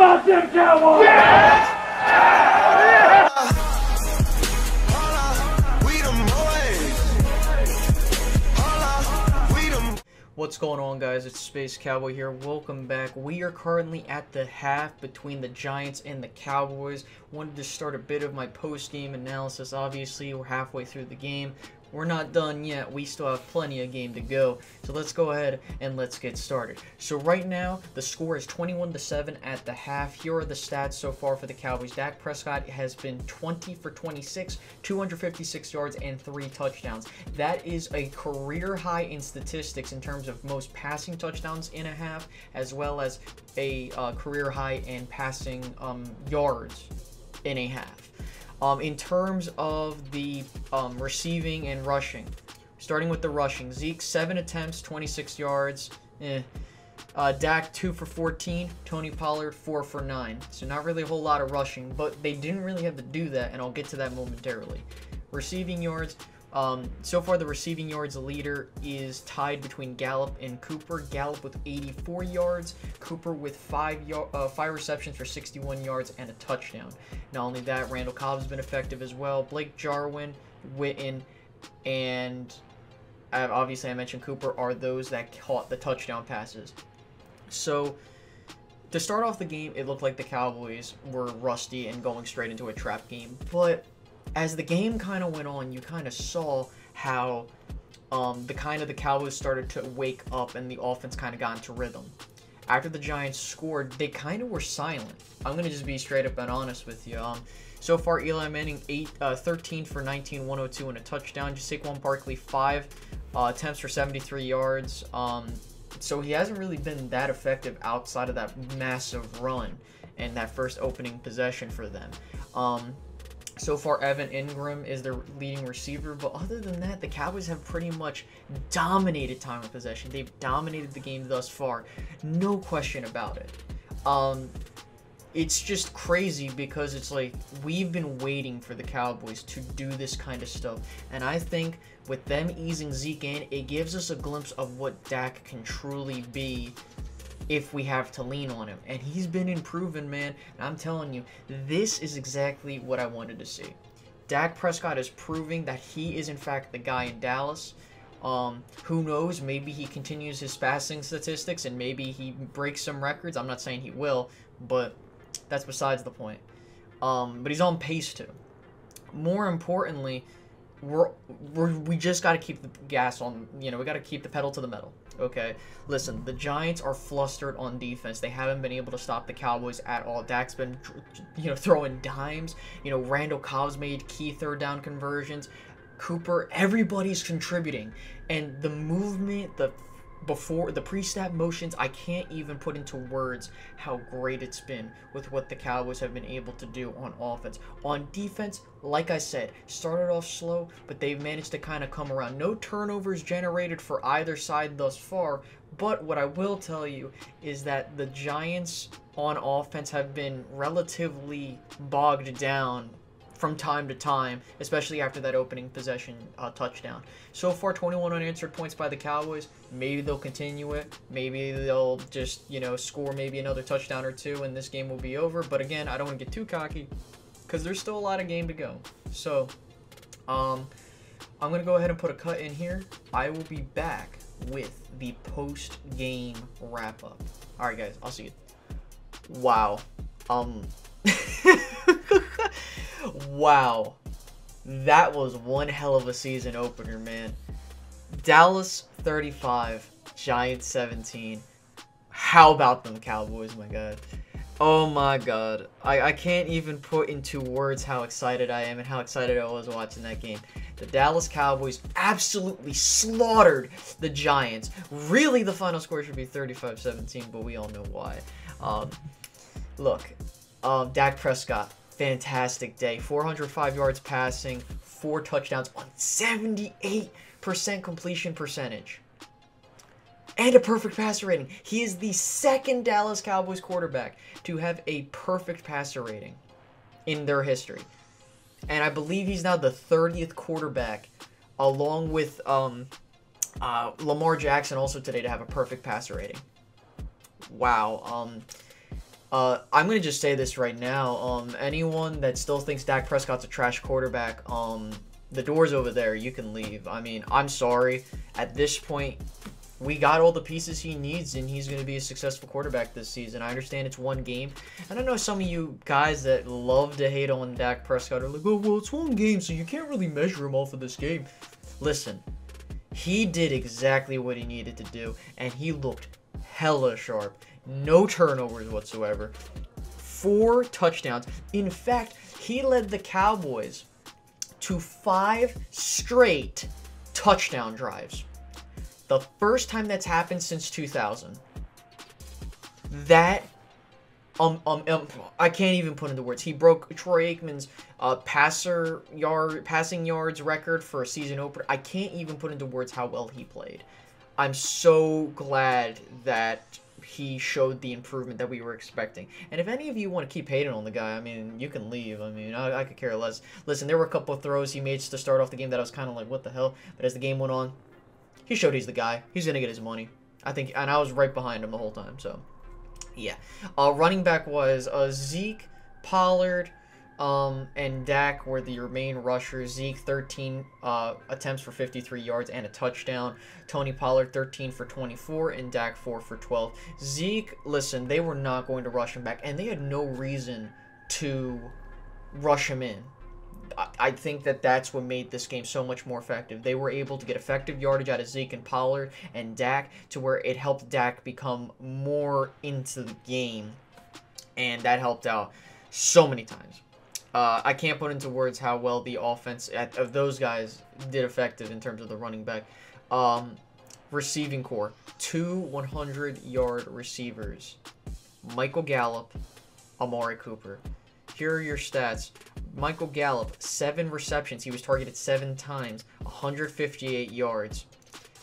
about them Cowboys? Yeah! What's going on, guys? It's Space Cowboy here. Welcome back. We are currently at the half between the Giants and the Cowboys. Wanted to start a bit of my post-game analysis. Obviously, we're halfway through the game. We're not done yet. We still have plenty of game to go. So let's go ahead and let's get started. So right now, the score is 21-7 at the half. Here are the stats so far for the Cowboys. Dak Prescott has been 20 for 26, 256 yards, and 3 touchdowns. That is a career high in statistics in terms of most passing touchdowns in a half, as well as a career high in passing yards in a half. In terms of the receiving and rushing, starting with the rushing, Zeke 7 attempts, 26 yards. Dak 2 for 14, Tony Pollard 4 for 9. So not really a whole lot of rushing, but they didn't really have to do that, and I'll get to that momentarily. Receiving yards, so far the receiving yards leader is tied between Gallup and Cooper. Gallup with 84 yards, Cooper with 5 receptions for 61 yards and a touchdown. Not only that, Randall Cobb's been effective as well. Blake Jarwin, Witten, and obviously I mentioned Cooper are those that caught the touchdown passes. So to start off the game, it looked like the Cowboys were rusty and going straight into a trap game. But as the game kind of went on, you kind of saw how the Cowboys started to wake up and the offense kind of got into rhythm. After the Giants scored, they kind of were silent. I'm going to just be straight up and honest with you. So far, Eli Manning 13 for 19, 102 and a touchdown. Saquon Barkley 5 attempts for 73 yards. So he hasn't really been that effective outside of that massive run and that first opening possession for them. So far, Evan Ingram is their leading receiver, but other than that, the Cowboys have pretty much dominated time of possession. They've dominated the game thus far, no question about it. It's just crazy because it's like we've been waiting for the Cowboys to do this kind of stuff, and I think with them easing Zeke in, it gives us a glimpse of what Dak can truly be if we have to lean on him. And he's been improving, man. And I'm telling you, this is exactly what I wanted to see. Dak Prescott is proving that he is in fact the guy in Dallas. Who knows, maybe he continues his passing statistics and maybe he breaks some records. I'm not saying he will, but that's besides the point. But he's on pace to. More importantly, we just got to keep the gas on, we got to keep the pedal to the metal. Okay, listen, the Giants are flustered on defense. They haven't been able to stop the Cowboys at all. Dak's been, throwing dimes. Randall Cobb's made key third down conversions. Cooper, everybody's contributing. And the movement, before the pre-snap motions, I can't even put into words how great it's been with what the Cowboys have been able to do on offense. On defense, like I said, started off slow, but they've managed to kind of come around. No turnovers generated for either side thus far, but what I will tell you is that the Giants on offense have been relatively bogged down from time to time, especially after that opening possession touchdown. So far, 21 unanswered points by the Cowboys. Maybe they'll continue it. Maybe they'll just, score maybe another touchdown or two and this game will be over. But again, I don't want to get too cocky because there's still a lot of game to go. So, I'm going to go ahead and put a cut in here. I will be back with the post-game wrap-up. All right, guys, I'll see you. Wow. Wow, that was one hell of a season opener, man. Dallas 35, Giants 17. How about them Cowboys, my God? Oh my God. I can't even put into words how excited I am and how excited I was watching that game. The Dallas Cowboys absolutely slaughtered the Giants. Really, the final score should be 35-17, but we all know why. Look, Dak Prescott, fantastic day. 405 yards passing, 4 touchdowns on 78% completion percentage. And a perfect passer rating. He is the second Dallas Cowboys quarterback to have a perfect passer rating in their history. And I believe he's now the 30th quarterback, along with Lamar Jackson also today, to have a perfect passer rating. Wow. I'm going to just say this right now. Anyone that still thinks Dak Prescott's a trash quarterback, the door's over there. You can leave. I mean, I'm sorry. At this point, we got all the pieces he needs, and he's going to be a successful quarterback this season. I understand it's one game. And I know some of you guys that love to hate on Dak Prescott are like, oh, well, it's one game, so you can't really measure him off of this game. Listen, he did exactly what he needed to do, and he looked hella sharp. No turnovers whatsoever. 4 touchdowns. In fact, he led the Cowboys to 5 straight touchdown drives. The first time that's happened since 2000. That, I can't even put into words. He broke Troy Aikman's passing yards record for a season opener. I can't even put into words how well he played. I'm so glad that he showed the improvement that we were expecting. And if any of you want to keep hating on the guy, I mean, you can leave. I mean, I could care less. Listen, there were a couple of throws he made to start off the game that I was kind of like, what the hell? But as the game went on, he showed he's the guy. He's going to get his money. I think, and I was right behind him the whole time, so yeah. Running back was Zeke, Pollard, and Dak were the main rushers. Zeke, 13 attempts for 53 yards and a touchdown. Tony Pollard, 13 for 24, and Dak, 4 for 12. Zeke, listen, they were not going to rush him back, and they had no reason to rush him in. I think that that's what made this game so much more effective. They were able to get effective yardage out of Zeke and Pollard and Dak to where it helped Dak become more into the game, and that helped out so many times. I can't put into words how well the offense of those guys did effective in terms of the running back. Receiving core, 2 100-yard receivers. Michael Gallup, Amari Cooper. Here are your stats. Michael Gallup, 7 receptions. He was targeted 7 times, 158 yards.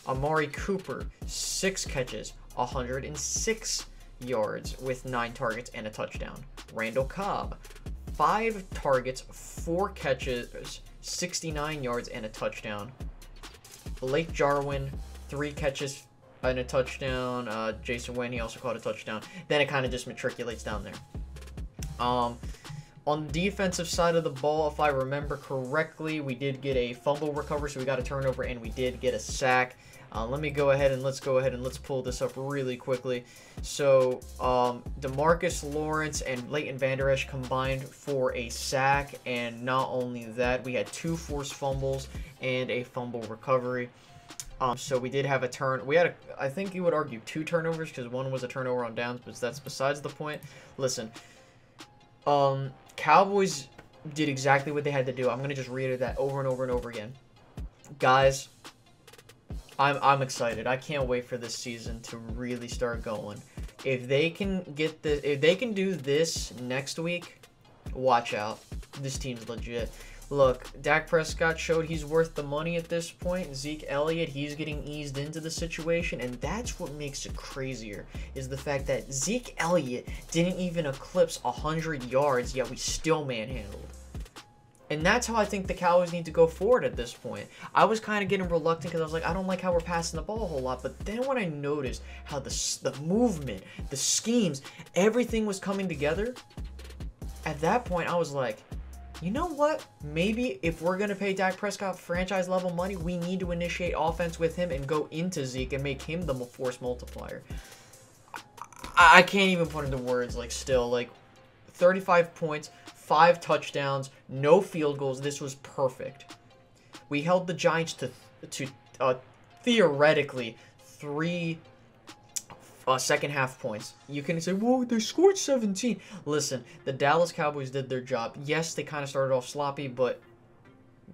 Amari Cooper, 6 catches, 106 yards with 9 targets and a touchdown. Randall Cobb, 5 targets, 4 catches, 69 yards, and a touchdown. Blake Jarwin, 3 catches and a touchdown. Jason Wynn, he also caught a touchdown. Then it kind of just matriculates down there. On the defensive side of the ball, if I remember correctly, we did get a fumble recovery, so we got a turnover, and we did get a sack. Let me go ahead and let's pull this up really quickly. So, DeMarcus Lawrence and Leighton Vander Esch combined for a sack, and not only that, we had 2 forced fumbles and a fumble recovery. So we did have a turn. We had, I think you would argue, 2 turnovers because one was a turnover on downs, but that's besides the point. Listen, Cowboys did exactly what they had to do. I'm going to just reiterate that over and over and over again. Guys, I'm excited. I can't wait for this season to really start going. If they can get this, if they can do this next week, watch out. This team's legit. Look, Dak Prescott showed he's worth the money at this point. Zeke Elliott, he's getting eased into the situation, and that's what makes it crazier, is the fact that Zeke Elliott didn't even eclipse 100 yards, yet we still manhandled. And that's how I think the Cowboys need to go forward at this point. I was kind of getting reluctant because I was like, I don't like how we're passing the ball a whole lot. But then when I noticed how the movement, the schemes, everything was coming together, at that point I was like, you know what? Maybe if we're going to pay Dak Prescott franchise-level money, we need to initiate offense with him and go into Zeke and make him the force multiplier. I can't even put into words, like, still, like, 35 points, 5 touchdowns, no field goals. This was perfect. We held the Giants to theoretically 3 second half points. You can say, whoa, they scored 17. Listen, the Dallas Cowboys did their job. Yes, they kind of started off sloppy, but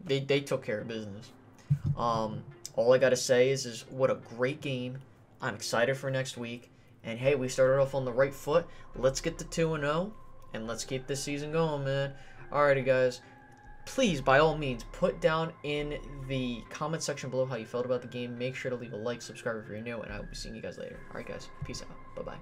they took care of business. All I got to say is what a great game. I'm excited for next week. And hey, we started off on the right foot. Let's get to 2-0, and let's keep this season going, man. Alrighty, guys. Please, by all means, put down in the comment section below how you felt about the game. Make sure to leave a like, subscribe if you're new, and I will be seeing you guys later. Alright, guys. Peace out. Bye-bye.